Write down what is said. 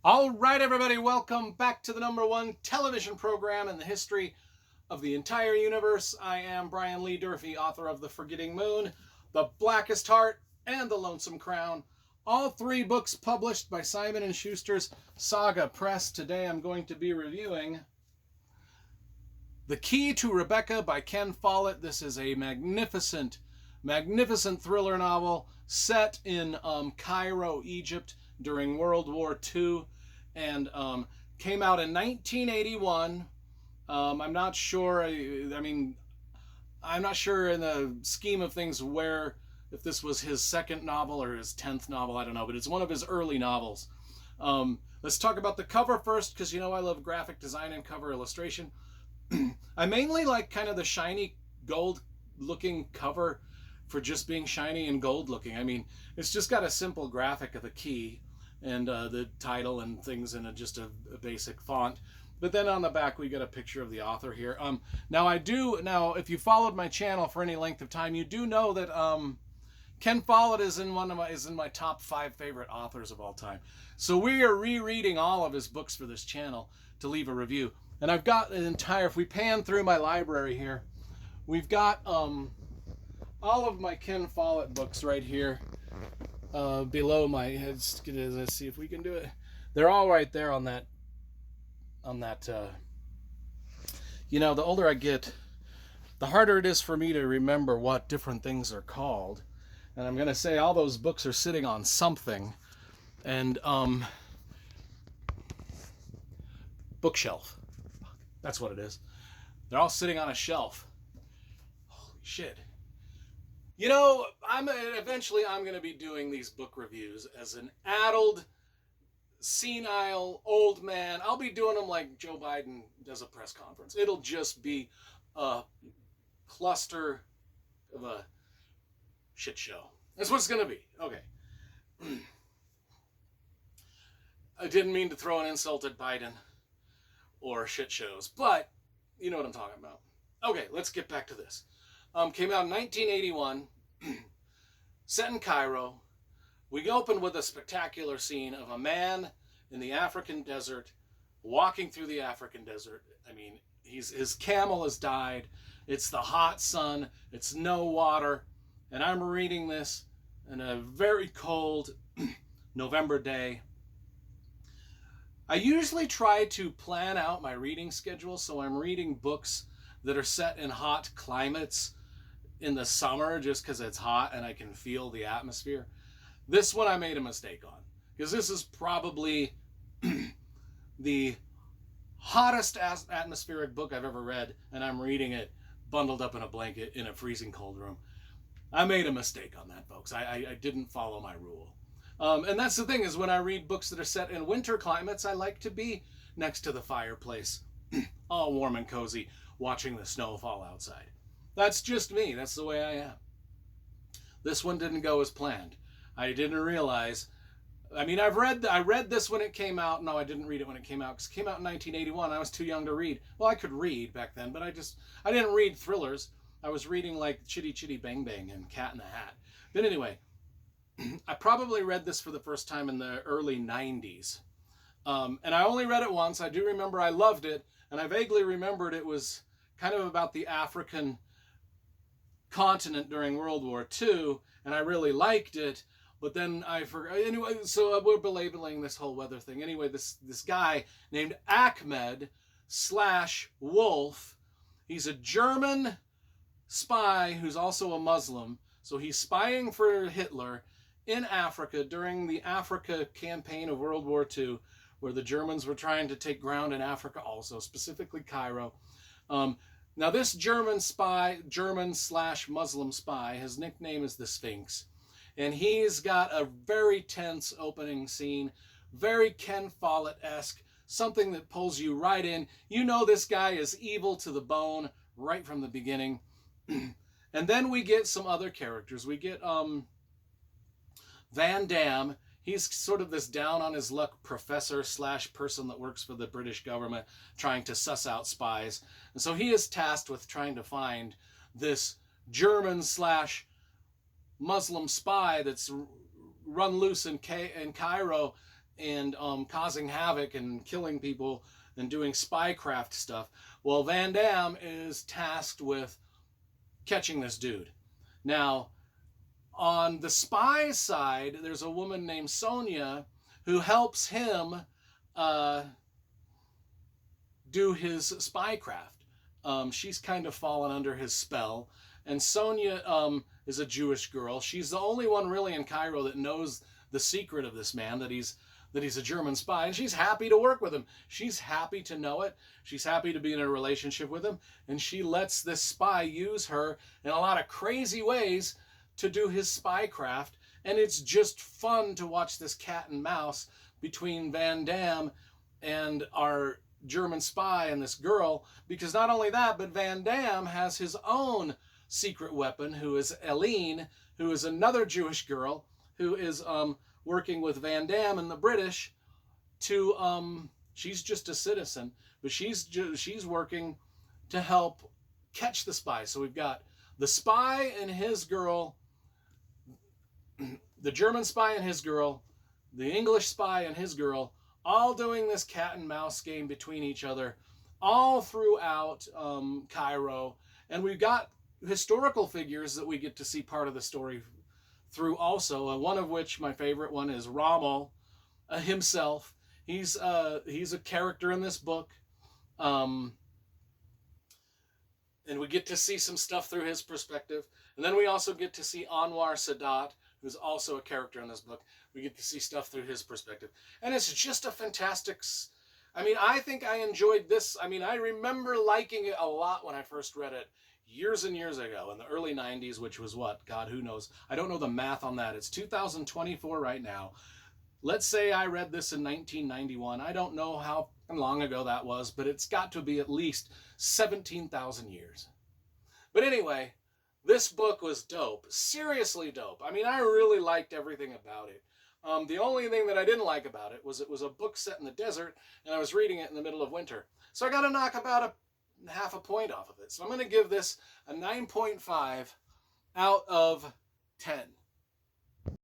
All right, everybody, welcome back to the #1 television program in the history of the entire universe. I am Brian Lee Durfee, author of The Forgetting Moon, The Blackest Heart, and The Lonesome Crown. All three books published by Simon & Schuster's Saga Press. Today I'm going to be reviewing The Key to Rebecca by Ken Follett. This is a magnificent thriller novel set in Cairo, Egypt during World War II, and came out in 1981. I'm not sure. I'm not sure in the scheme of things if this was his second novel or his 10th novel. I don't know, but it's one of his early novels. Let's talk about the cover first, because I love graphic design and cover illustration. I mainly like kind of the shiny gold looking cover for just being shiny and gold looking. I mean, it's just got a simple graphic of the key and the title and things in just a basic font. But then on the back we get a picture of the author here. Now if you followed my channel for any length of time, you do know that Ken Follett is in my top 5 favorite authors of all time. So we are rereading all of his books for this channel to leave a review. And I've got an entire, if we pan through my library here, we've got all of my Ken Follett books right here below my head. Let's see if we can do it. They're all right there on that. The older I get, the harder it is for me to remember what different things are called. And I'm going to say all those books are sitting on something. And bookshelf. That's what it is. They're all sitting on a shelf. Holy shit. Eventually I'm going to be doing these book reviews as an addled, senile, old man. I'll be doing them like Joe Biden does a press conference. It'll just be a cluster of a shit show. That's what it's going to be. Okay. I didn't mean to throw an insult at Biden or shit shows, but you know what I'm talking about. Okay, let's get back to this. Came out in 1981, set in Cairo. We open with a spectacular scene of a man in the African desert, walking through the African desert. I mean, his camel has died. It's the hot sun. It's no water. And I'm reading this in a very cold November day. I usually try to plan out my reading schedule, so I'm reading books that are set in hot climates in the summer just because it's hot and I can feel the atmosphere. This one I made a mistake on, because this is probably the hottest atmospheric book I've ever read, and I'm reading it bundled up in a blanket in a freezing cold room. I made a mistake on that, folks. I didn't follow my rule. And that's the thing, is when I read books that are set in winter climates, I like to be next to the fireplace, all warm and cozy, watching the snow fall outside. That's just me. That's the way I am. This one didn't go as planned. I didn't realize. I mean, I read this when it came out. No, I didn't read it when it came out, because it came out in 1981. I was too young to read. Well, I could read back then, but I didn't read thrillers. I was reading like Chitty Chitty Bang Bang and Cat in the Hat. But anyway, I probably read this for the first time in the early 90s. And I only read it once. I do remember I loved it, and I vaguely remembered it was kind of about the African continent during World War II, and I really liked it. But then I forgot. Anyway, so we're belabeling this whole weather thing. Anyway, this guy named Ahmed/Wolf, he's a German spy who's also a Muslim. So he's spying for Hitler in Africa during the Africa campaign of World War II, where the Germans were trying to take ground in Africa also, specifically Cairo. Now this German/Muslim spy, his nickname is the Sphinx. And he's got a very tense opening scene, very Ken Follett-esque, something that pulls you right in. You know this guy is evil to the bone right from the beginning. And then we get some other characters. We get Van Damme. He's sort of this down-on-his-luck professor/person that works for the British government trying to suss out spies. And so he is tasked with trying to find this German/Muslim spy that's run loose in Cairo and causing havoc and killing people and doing spycraft stuff. Well, Van Damme is tasked with catching this dude. Now, on the spy side, there's a woman named Sonia who helps him do his spycraft. She's kind of fallen under his spell. And Sonia is a Jewish girl. She's the only one really in Cairo that knows the secret of this man, that he's a German spy, and she's happy to work with him. She's happy to know it. She's happy to be in a relationship with him, and she lets this spy use her in a lot of crazy ways to do his spycraft. And it's just fun to watch this cat and mouse between Van Damme and our German spy and this girl, because not only that, but Van Damme has his own secret weapon, who is Eileen, who is another Jewish girl who is working with Van Damme and the British to she's just a citizen, but she's working to help catch the spy. So we've got the spy and his girl, the German spy and his girl, the English spy and his girl, all doing this cat and mouse game between each other all throughout Cairo. And we've got historical figures that we get to see part of the story through also, one of which, my favorite one, is Rommel himself. He's a character in this book, and we get to see some stuff through his perspective. And then we also get to see Anwar Sadat, who's also a character in this book. We get to see stuff through his perspective, and it's just a fantastic. I mean, I think I enjoyed this. I mean, I remember liking it a lot when I first read it years and years ago in the early 90s, which was what? God, who knows? I don't know the math on that. It's 2024 right now. Let's say I read this in 1991. I don't know how long ago that was, but it's got to be at least 17,000 years. But anyway, this book was dope. Seriously dope. I mean, I really liked everything about it. The only thing that I didn't like about it was a book set in the desert, and I was reading it in the middle of winter. So I got to knock about half a point off of it. So I'm going to give this a 9.5 out of 10.